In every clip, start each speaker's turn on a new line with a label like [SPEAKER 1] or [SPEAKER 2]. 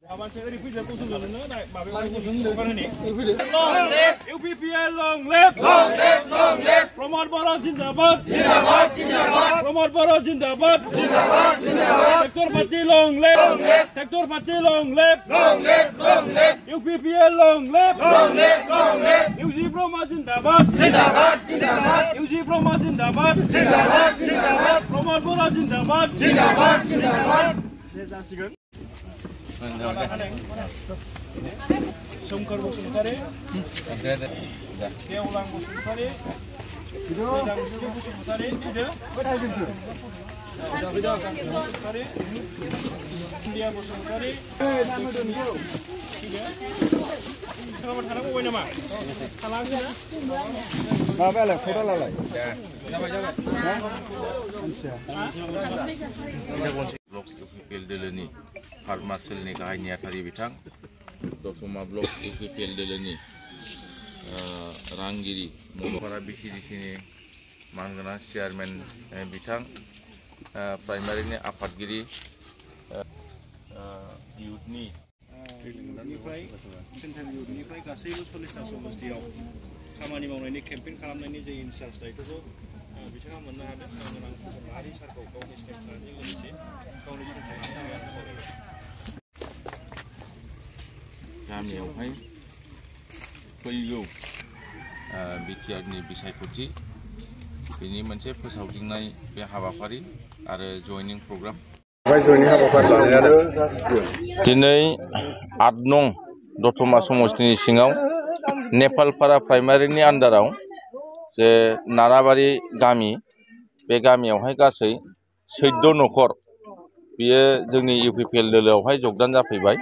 [SPEAKER 1] UPPL long live! Long live! Long live! Pramod Bora Jindabad! Jindabad! Jindabad! Pramod Bora Jindabad! Jindabad! Jindabad! Tektor Party long live! Long live! Tektor Party long live! Long live! Long live! UPPL long live! Long live! Long live! UG Brahma Jindabad! Jindabad! Jindabad! UG Brahma Jindabad! Jindabad! Jindabad! Pramod Bora Jindabad! Jindabad! Jindabad! जासिगोन सोमखोर बसुमतारी गेवलां Basumatary मोजांस्रि Basumatary Basumatary India Basumatary सोरबा थानांगौबाय नामा थालाङो ना माबायालाय फट'लालाय
[SPEAKER 2] block UPPL दोलोनि part मार्शेलनि गाहाय नेहाथारि बिथां दतमा ब्लक UPPL दोलोनि रांगिरि मलपारा BCDCनि मानगोनां चेयारमेन बिथां प्राइमारिनि आफादगिरि इउथनि सेन्ट्रेल इउथनिफ्राय गासैबो 40टा समस्तियाव खामानि मावनायनि केम्पेइन खालामनायनि जे इनचार्ज दायित्वखौ बिथाङा मोननो हादों मानगोनां माहारि सारखौ गावनि स्टेटमेन्टजों लोगोसे गावनि गामियावहाय फैगौ बिटिआरनि बिसायख'थि बेनि मोनसे फोसावदिंनाय बे हाबाफारि आरो जयनिं प्रग्राम दिनै 8 नं दतमा समस्तिनि सिङाव नेपालपारा प्राइमारिनि आन्डाराव जे नाराबारि गामि बे गामियावहाय गासै 14 नखर बियो जोंनि UPPL दोलोआवहाय जगदान जाफैबाय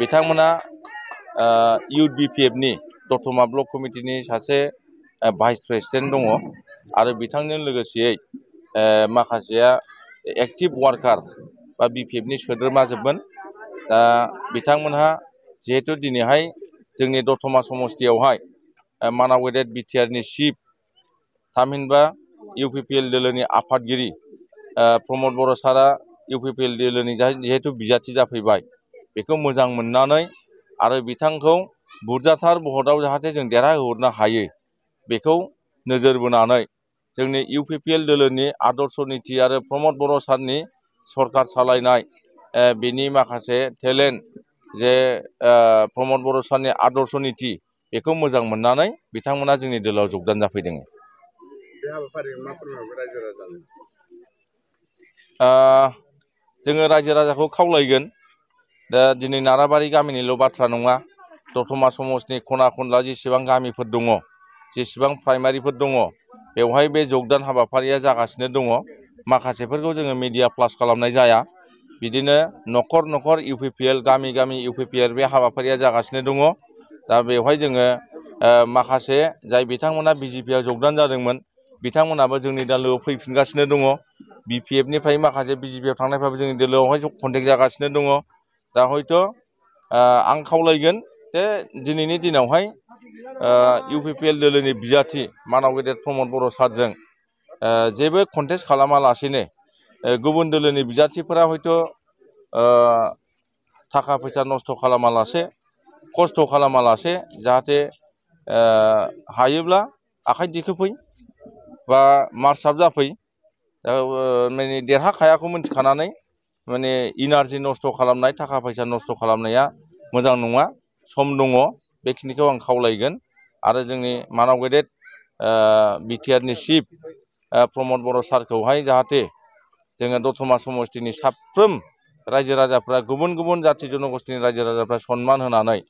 [SPEAKER 2] बिथांमोना इउथ BPFनि दतमा ब्लक कमिटिनि सासे भाइस प्रेसिडेन्ट दङ आरो बिथांजों लोगोसेयै माखासेया एक्टिभ वार्कार बा BPFनि सोद्रोमाजोबमोन दा बिथांमोनहा जिहेतु दिनैहाय जोंनि दतमा समस्तियावहाय मानाव गेदेर बिटिआरनि चिफ थामहिनबा UPPL दोलोनि आफादगिरि प्रमद बर' सारा UPPL दोलोनि जिहेतु बिजाथि जाफैबाय बेखौ मोजां मोननानै आरो बिथांखौ बुरजाथार भटआव जाहाथे जों देरहाहोहरनो हायो बेखौ नोजोर बोनानै जोंनि UPPL दोलोनि आदर्श नीति आरो प्रमद बर' सारनि सरकार सालायनाय बेनि माखासे टेलेन्ट जे प्रमद बर' सारनि आदर्श नीति बेखौ मोजां मोननानै बिथांमोना जोंनि दोलोआव जगदान जाफैदों जोङो रायजो राजाखौ खावलायगोन दा दिनै नाराबारि गामिनिल' बाथ्रा नङा दतमा समस्तिनि खना खनला जेसेबां गामिफोर दङ जेसेबां प्राइमारिफोर दङ बेवहाय बे जगदान हाबाफारिया जागासिनो दङ माखासेफोरखौ जोङो मिडिया फ्लास खालामनाय जाया बिदिनो नखर नखर UPPL गामि गामि UPPL बे हाबाफारिया जागासिनो दङ दा बेवहाय जोङो माखासे जाय बिथांमोना BJPआव जगदान जादोंमोन बिथांमोनाबो जोंनि दोलोआव फैफिनगासिनो दङ BPFनिफ्राय माखासे BJPआव थांनायफ्राबो जोंनि दोलोआवहाय कन्टेक्ट जागासिनो दङ दा हयथ' आं खावलायगोन जे दिनैनि दिनावहाय UPPL दोलोनि बिजाथि मानाव गेदेर प्रमद बर' सारजों जेबो कन्टेस्ट खालामालासेनो गुबुन दोलोनि बिजाथिफोरा हयथ' थाखा फैसा नस्थ' खालामालासे खस्थ' खालामालासे जाहाथे हायोब्ला आखाइ दिखोफै बा मार्चआप जाफै माने देरहाखायाखौ मिन्थिखानानै माने इनार्जि नस्थ' खालामनाय थाखा फैसा नस्थ' खालामनाया मोजां नङा सम दङ बेखिनिखौ आं खावलायगोन आरो जोंनि मानाव गेदेर बिटिआरनि चिफ प्रमद बर' सारखौहाय जाहाथे जोङो दतमा समस्तिनि साफ्रोम रायजो राजाफ्रा गुबुन गुबुन जाथि जनगोष्ठीनि रायजो राजाफ्रा सन्मान होनानै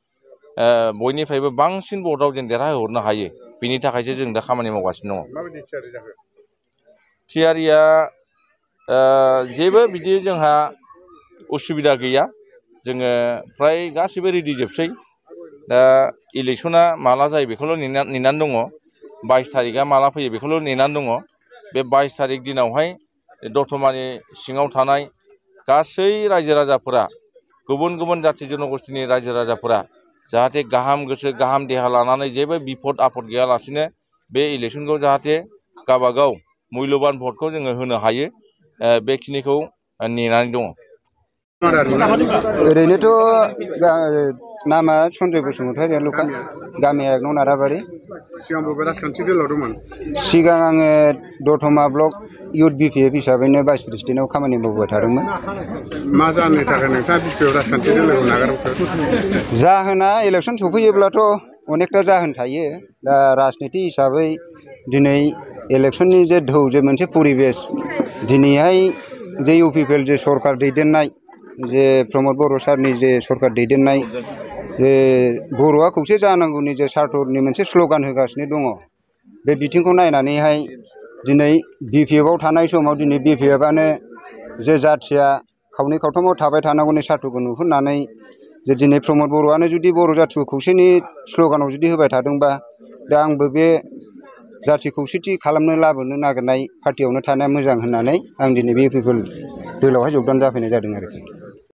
[SPEAKER 2] बयनिफ्रायबो बांसिन भटआव जों देरहाहोहरनो हायो बिनि थाखायसो जों दा खामानि मावगासिनो दङ थियारिया जेबो बिदि जोंहा उसुबिदा गैया जोङो फ्राय गासिबो रेडि जोबसै दा इलेक्शना माला जायो बेखौल' नेनानै दङ 22 तारिखआ माला फैयो बेखौल' नेनानै दङ बे 22 तारिख दिनावहाय दतमानि सिङाव थानाय गासै रायजो राजाफोरा गुबुन गुबुन जाथि जनगोष्ठीनि रायजो राजाफोरा जाहाथे गाहाम गोसो गाहाम देहा लानानै जेबो बिपद आफद गैयालासेनो बे इलेक्शनखौ जाहाथे गावबागाव मुल्यबान भटखौ जोङो होनो हायो बेखिनिखौ नेनानै दङ
[SPEAKER 3] ओरैनोथ' नामा सन्जय बसुमतारी गामिया 1 नं नाराबारि। सिगां आङो दतमा ब्लक इउथ BPF हिसाबैनो भाइस प्रेसिडेन्टआव खामानि मावबाय थादोंमोन।
[SPEAKER 4] मा जाहोननि थाखाय नोंथाङा BPF राजखान्थि दोलोखौ नागारखो?
[SPEAKER 3] जाहोना इलेक्सन सफैयोब्लाथ' अनेकथा जाहोन थायो। दा राजनिति हिसाबै दिनै इलेक्सननि जे ढौ जे मोनसे परिबेस दिनैहाय जे UPPL जे सरकार दैदेननाय जे प्रमद बर' सारनि जे सरकार दैदेननाय जे बर'आ खौसे जानांगौनि जे सार्थनि मोनसे स्ल'गान होगासिनो दङ। बे बिथिंखौ नायनानैहाय दिनै BPF आव थानाय समाव दिनै BPF-आनो जे जाथिया खावनै खावथामाव थाबाय थानांगौनि सार्थखौ नुहुरनानै जे दिनै प्रमद बर'आनो जुदि बर' जाथिखौ खौसेनि स्ल'गानाव जुदि होबाय थादोंबा दा आंबो बे जाथि खौसेथि खालामनो लाबोनो नागिरनाय पार्टियावनो थानाया मोजां होननानै आं दिनै बे UPPL दोलोआवहाय जगदान जाफैनाय जादों आरोखि।